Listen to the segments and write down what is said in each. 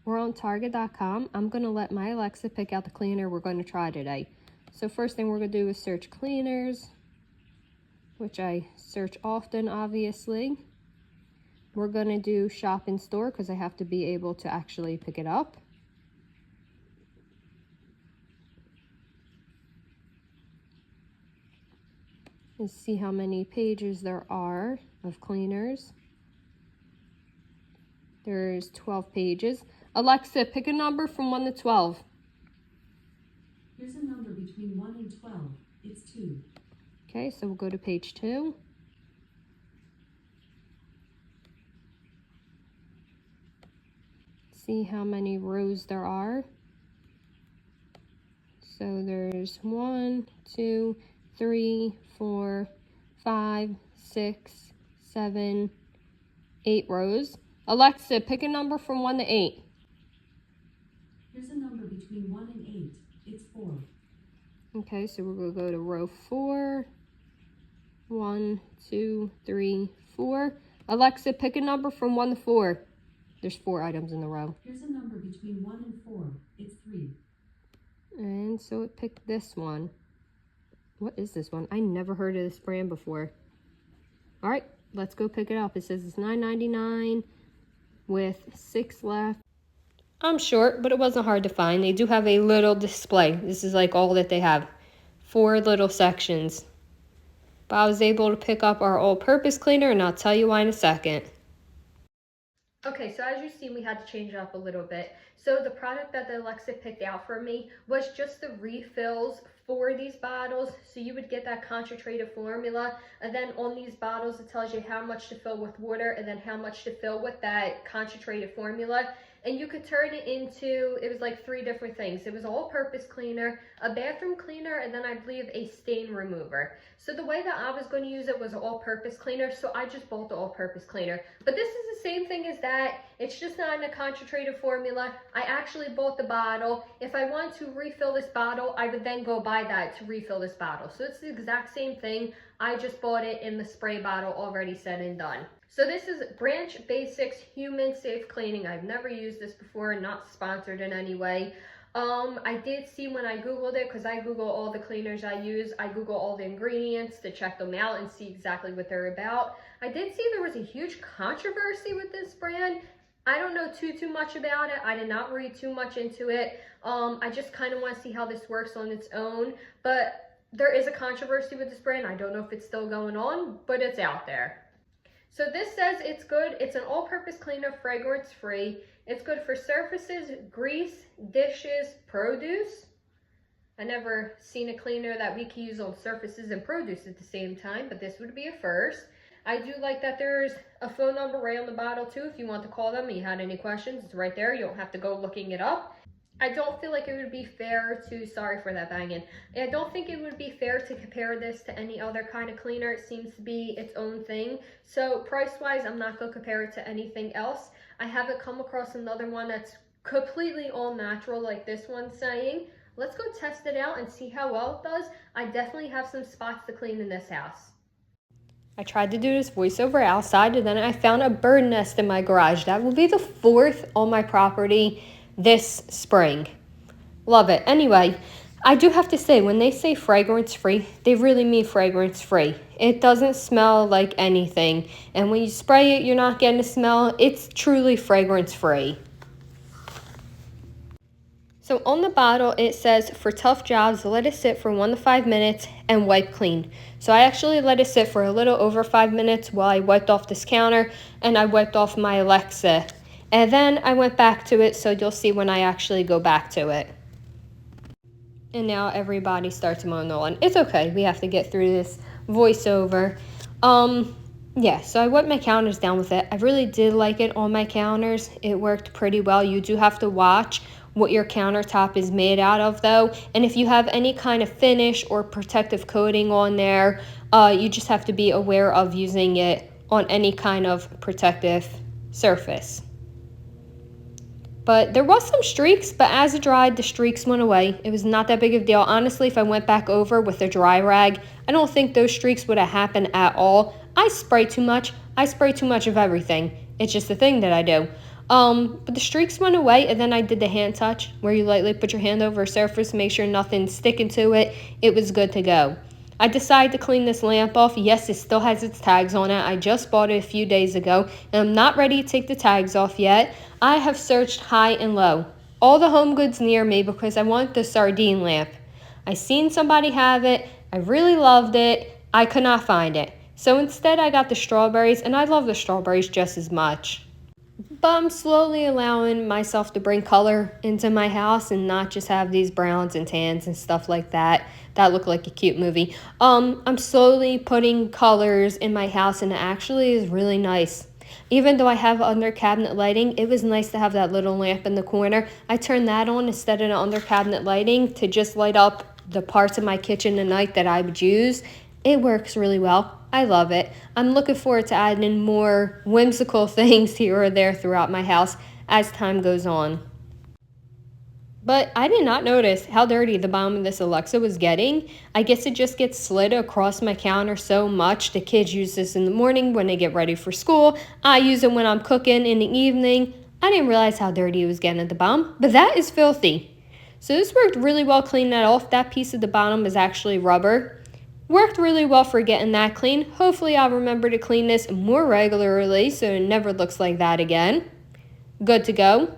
We're on Target.com. I'm going to let my Alexa pick out the cleaner we're going to try today. So first thing we're going to do is search cleaners, which I search often, obviously. We're going to do shop in store because I have to be able to actually pick it up. And see how many pages there are of cleaners. There's 12 pages. Alexa, pick a number from 1 to 12. Here's a number between 1 and 12. It's 2. Okay, so we'll go to page 2. See how many rows there are. So there's 1, 2, 3, 4, 5, 6, 7, 8 rows. Alexa, pick a number from 1 to 8. Here's a number between 1 and 8. It's 4. Okay, so we're going to go to row 4. 1, 2, 3, 4. Alexa, pick a number from 1 to 4. There's 4 items in the row. Here's a number between 1 and 4. It's 3. And so it picked this one. What is this one? I never heard of this brand before. All right, let's go pick it up. It says it's $9.99 with 6 left. I'm short, but it wasn't hard to find. They do have a little display. This is like all that they have. 4 little sections. But I was able to pick up our all-purpose cleaner, and I'll tell you why in a second. Okay, so as you see, we had to change it up a little bit. So the product that the Alexa picked out for me was just the refills for these bottles. So you would get that concentrated formula, and then on these bottles it tells you how much to fill with water and then how much to fill with that concentrated formula. And you could turn it into, it was like 3 different things. It was all-purpose cleaner, a bathroom cleaner, and then I believe a stain remover. So the way that I was going to use it was an all-purpose cleaner, so I just bought the all-purpose cleaner. But this is the same thing as that. It's just not in a concentrated formula. I actually bought the bottle. If I want to refill this bottle, I would then go buy that to refill this bottle. So it's the exact same thing. I just bought it in the spray bottle already said and done. So this is Branch Basics Human Safe Cleaning. I've never used this before, not sponsored in any way. I did see when I Googled it, because I Google all the cleaners I use, I Google all the ingredients to check them out and see exactly what they're about. I did see there was a huge controversy with this brand. I don't know too much about it. I did not read too much into it. I just kind of want to see how this works on its own. But there is a controversy with this brand. I don't know if it's still going on, but it's out there. So this says it's good. It's an all-purpose cleaner, fragrance-free. It's good for surfaces, grease, dishes, produce. I never seen a cleaner that we can use on surfaces and produce at the same time, but this would be a first. I do like that there's a phone number right on the bottle too. If you want to call them and you had any questions, it's right there. You don't have to go looking it up. I don't feel like it would be fair to, sorry for that banging. I don't think it would be fair to compare this to any other kind of cleaner. It seems to be its own thing. So price-wise, I'm not going to compare it to anything else. I haven't come across another one that's completely all natural like this one's saying. Let's go test it out and see how well it does. I definitely have some spots to clean in this house. I tried to do this voiceover outside, and then I found a bird nest in my garage. That will be the 4th on my property this spring. Love it. Anyway, I do have to say, when they say fragrance-free, they really mean fragrance-free. It doesn't smell like anything. And when you spray it, you're not getting a smell. It's truly fragrance-free. So on the bottle, it says, for tough jobs, let it sit for 1 to 5 minutes and wipe clean. So I actually let it sit for a little over 5 minutes while I wiped off this counter and I wiped off my Alexa. And then I went back to it, so you'll see when I actually go back to it. And now everybody starts moaning on. It's okay, we have to get through this voiceover. Yeah, so I wiped my counters down with it. I really did like it on my counters. It worked pretty well. You do have to watch what your countertop is made out of though. And if you have any kind of finish or protective coating on there, you just have to be aware of using it on any kind of protective surface. But there was some streaks, but as it dried, the streaks went away. It was not that big of a deal. Honestly, if I went back over with a dry rag, I don't think those streaks would have happened at all. I spray too much. I spray too much of everything. It's just a thing that I do. But the streaks went away, and then I did the hand touch where you lightly put your hand over a surface, make sure nothing's sticking to it. It was good to go. I decided to clean this lamp off. Yes, it still has its tags on it. I just bought it a few days ago, and I'm not ready to take the tags off yet. I have searched high and low, all the home goods near me, because I want the sardine lamp. I seen somebody have it. I really loved it. I could not find it. So instead I got the strawberries, and I love the strawberries just as much. But I'm slowly allowing myself to bring color into my house and not just have these browns and tans and stuff like that. That look like a cute movie. I'm slowly putting colors in my house, and it actually is really nice. Even though I have under cabinet lighting, it was nice to have that little lamp in the corner. I turned that on instead of the under cabinet lighting to just light up the parts of my kitchen at night that I would use. It works really well. I love it. I'm looking forward to adding more whimsical things here or there throughout my house as time goes on. But I did not notice how dirty the bottom of this Alexa was getting. I guess it just gets slid across my counter so much. The kids use this in the morning when they get ready for school. I use it when I'm cooking in the evening. I didn't realize how dirty it was getting at the bottom, but that is filthy. So this worked really well cleaning that off. That piece at the bottom is actually rubber. Worked really well for getting that clean. Hopefully I'll remember to clean this more regularly so it never looks like that again. Good to go.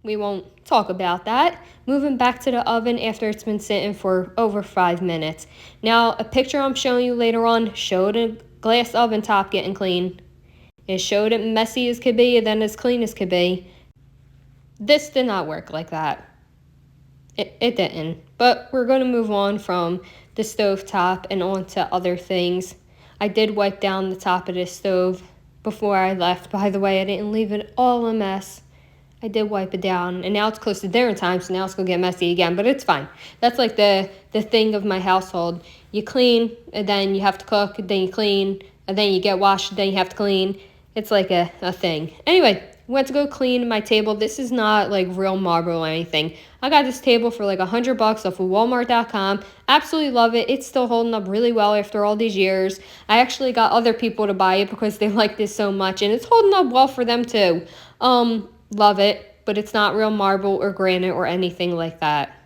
We won't talk about that. Moving back to the oven after it's been sitting for over 5 minutes. Now, a picture I'm showing you later on showed a glass oven top getting clean. It showed it messy as could be and then as clean as could be. This did not work like that. It didn't. But we're going to move on from the stove top and on to other things. I did wipe down the top of this stove before I left. By the way, I didn't leave it all a mess. I did wipe it down, and now it's close to dinner time, so now it's going to get messy again, but it's fine. That's like the thing of my household. You clean, and then you have to cook, and then you clean, and then you get washed, and then you have to clean. It's like a thing. Anyway, went to go clean my table. This is not like real marble or anything. I got this table for like $100 off of Walmart.com. Absolutely love it. It's still holding up really well after all these years. I actually got other people to buy it because they like this so much, and it's holding up well for them too. Love it, but it's not real marble or granite or anything like that.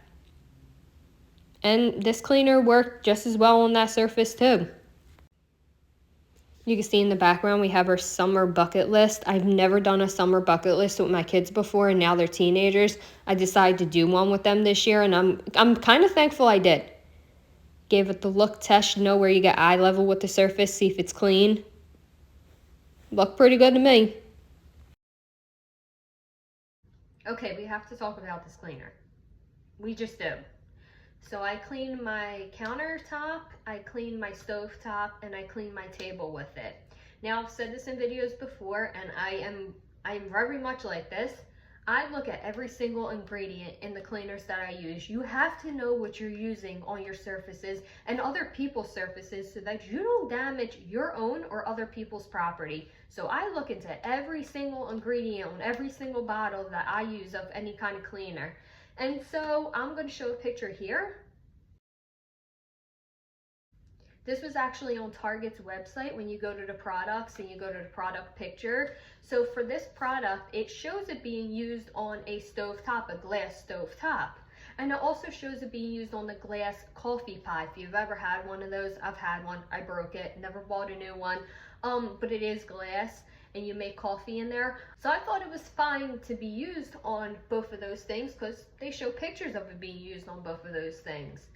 And this cleaner worked just as well on that surface too. You can see in the background we have our summer bucket list. I've never done a summer bucket list with my kids before, and now they're teenagers. I decided to do one with them this year, and I'm kind of thankful I did. Gave it the look test, know where you get eye level with the surface, see if it's clean. Looked pretty good to me. Okay, we have to talk about this cleaner. We just do. So I cleaned my countertop, I cleaned my stove top, and I cleaned my table with it. Now, I've said this in videos before, and I am very much like this. I look at every single ingredient in the cleaners that I use. You have to know what you're using on your surfaces and other people's surfaces so that you don't damage your own or other people's property. So I look into every single ingredient on every single bottle that I use of any kind of cleaner. And so I'm going to show a picture here. This was actually on Target's website when you go to the products and you go to the product picture. So for this product, it shows it being used on a stovetop, a glass stovetop. And it also shows it being used on the glass coffee pot. If you've ever had one of those, I've had one. I broke it, never bought a new one. But it is glass and you make coffee in there. So I thought it was fine to be used on both of those things because they show pictures of it being used on both of those things.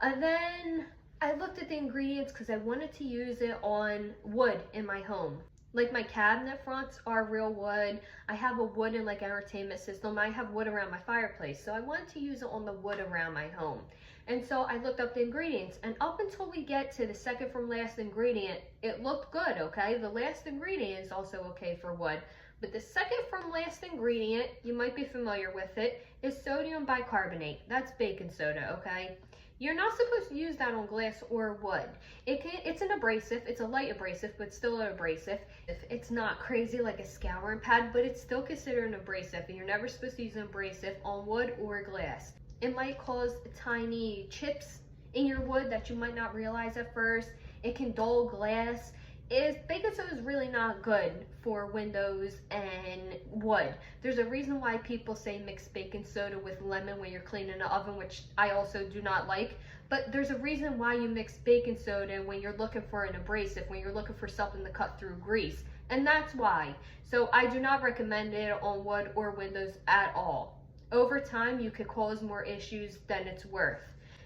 And then I looked at the ingredients because I wanted to use it on wood in my home. Like my cabinet fronts are real wood. I have a wooden like entertainment system. I have wood around my fireplace. So I wanted to use it on the wood around my home. And so I looked up the ingredients, and up until we get to the second from last ingredient, it looked good, okay? The last ingredient is also okay for wood. But the second from last ingredient, you might be familiar with it, is sodium bicarbonate. That's baking soda, okay? You're not supposed to use that on glass or wood. It's an abrasive, it's a light abrasive, but still an abrasive. It's not crazy like a scouring pad, but it's still considered an abrasive, and you're never supposed to use an abrasive on wood or glass. It might cause tiny chips in your wood that you might not realize at first. It can dull glass. is baking soda is really not good for windows and wood. There's a reason why people say mix baking soda with lemon when you're cleaning the oven, which I also do not like. But there's a reason why you mix baking soda when you're looking for an abrasive, when you're looking for something to cut through grease. And that's why. So I do not recommend it on wood or windows at all. Over time, you could cause more issues than it's worth.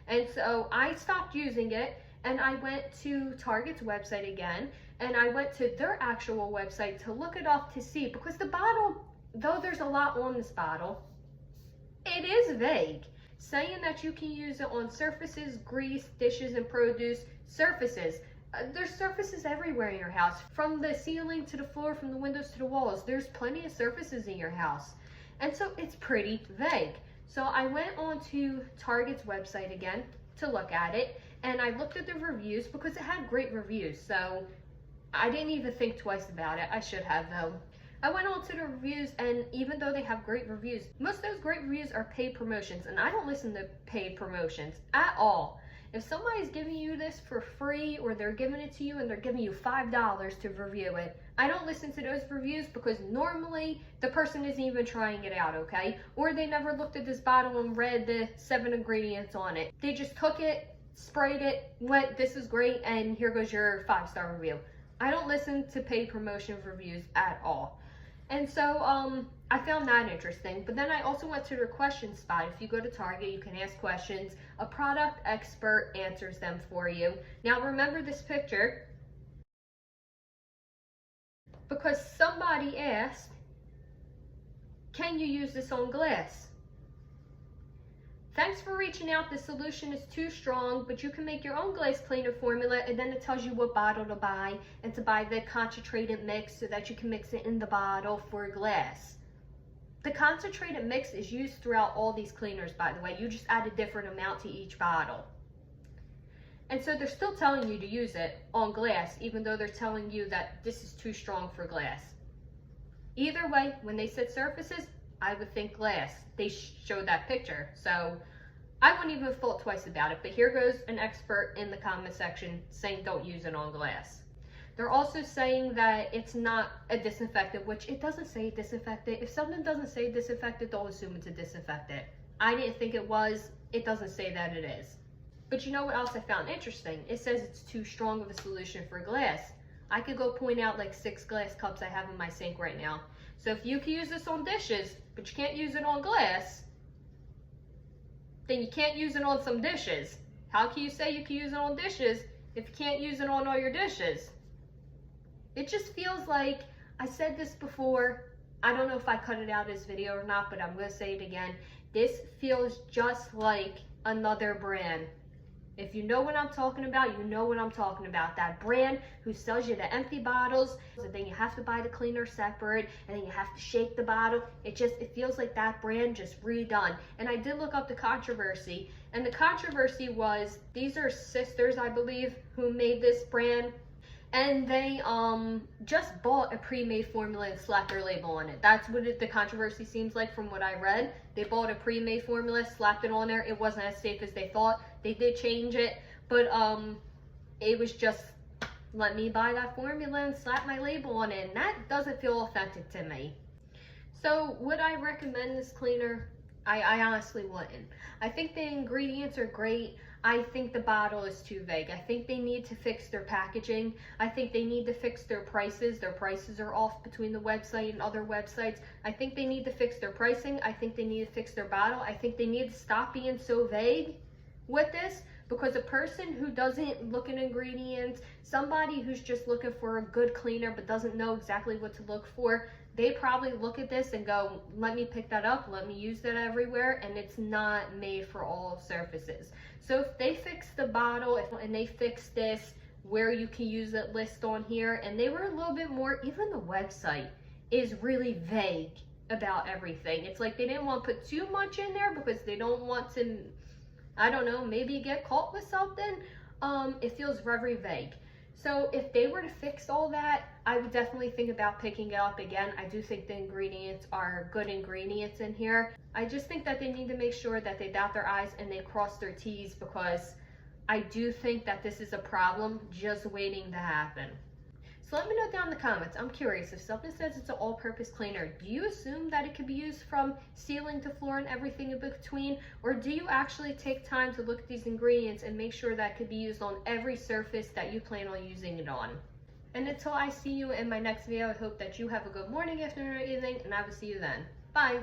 And so I stopped using it, and I went to Target's website again, and I went to their actual website to look it up to see, because the bottle, though there's a lot on this bottle, it is vague, saying that you can use it on surfaces, grease, dishes, and produce surfaces. There's surfaces everywhere in your house, from the ceiling to the floor, from the windows to the walls. There's plenty of surfaces in your house. And so it's pretty vague. So I went on to Target's website again to look at it, and I looked at the reviews because it had great reviews. So I didn't even think twice about it. I should have though. I went on to the reviews, and even though they have great reviews, most of those great reviews are paid promotions, and I don't listen to paid promotions at all. If somebody's giving you this for free, or they're giving it to you and they're giving you $5 to review it, I don't listen to those reviews, because normally the person isn't even trying it out, okay? Or they never looked at this bottle and read the 7 ingredients on it. They just took it, sprayed it, went, this is great, and here goes your 5-star review. I don't listen to paid promotion reviews at all. And so I found that interesting. But then I also went to their question spot. If you go to Target, you can ask questions. A product expert answers them for you. Now remember this picture, because somebody asked, can you use this on glass? Thanks for reaching out. The solution is too strong, but you can make your own glaze cleaner formula, and then it tells you what bottle to buy and to buy the concentrated mix so that you can mix it in the bottle for glass. The concentrated mix is used throughout all these cleaners, by the way. You just add a different amount to each bottle. And so they're still telling you to use it on glass, even though they're telling you that this is too strong for glass. Either way, when they said surfaces, I would think glass. They showed that picture, so I wouldn't even have thought twice about it. But here goes an expert in the comment section saying don't use it on glass. They're also saying that it's not a disinfectant, which it doesn't say disinfectant. If something doesn't say disinfectant, don't assume it's a disinfectant. I didn't think it was. It doesn't say that it is. But you know what else I found interesting? It says it's too strong of a solution for glass. I could go point out like 6 glass cups I have in my sink right now. So if you can use this on dishes, but you can't use it on glass, then you can't use it on some dishes. How can you say you can use it on dishes if you can't use it on all your dishes? It just feels like, I said this before, I don't know if I cut it out of this video or not, but I'm going to say it again. This feels just like another brand. If you know what I'm talking about, you know what I'm talking about. That brand who sells you the empty bottles, and then you have to buy the cleaner separate, and then you have to shake the bottle. It feels like that brand just redone. And I did look up the controversy, and the controversy was, these are sisters, I believe, who made this brand, and they just bought a pre-made formula and slapped their label on it. That's what the controversy seems like from what I read. They bought a pre-made formula, slapped it on there. It wasn't as safe as they thought. They did change it, but it was just, let me buy that formula and slap my label on it, and that doesn't feel authentic to me. So would I recommend this cleaner? I honestly wouldn't. I think the ingredients are great. I think the bottle is too vague. I think they need to fix their packaging. I think they need to fix their prices. Their prices are off between the website and other websites. I think they need to fix their pricing. I think they need to fix their bottle. I think they need to stop being so vague with this, because a person who doesn't look at ingredients, somebody who's just looking for a good cleaner but doesn't know exactly what to look for, they probably look at this and go, let me pick that up, let me use that everywhere, and it's not made for all surfaces. So if they fix the bottle and they fix this where you can use it list on here, and they were a little bit more, even the website is really vague about everything. It's like they didn't want to put too much in there because they don't want to, I don't know, maybe get caught with something. It feels very vague. So if they were to fix all that, I would definitely think about picking it up again. I do think the ingredients are good ingredients in here. I just think that they need to make sure that they dot their I's and they cross their T's, because I do think that this is a problem just waiting to happen. So let me know down in the comments. I'm curious, if something says it's an all-purpose cleaner, do you assume that it could be used from ceiling to floor and everything in between? Or do you actually take time to look at these ingredients and make sure that it could be used on every surface that you plan on using it on? And until I see you in my next video, I hope that you have a good morning, afternoon, or evening, and I will see you then. Bye!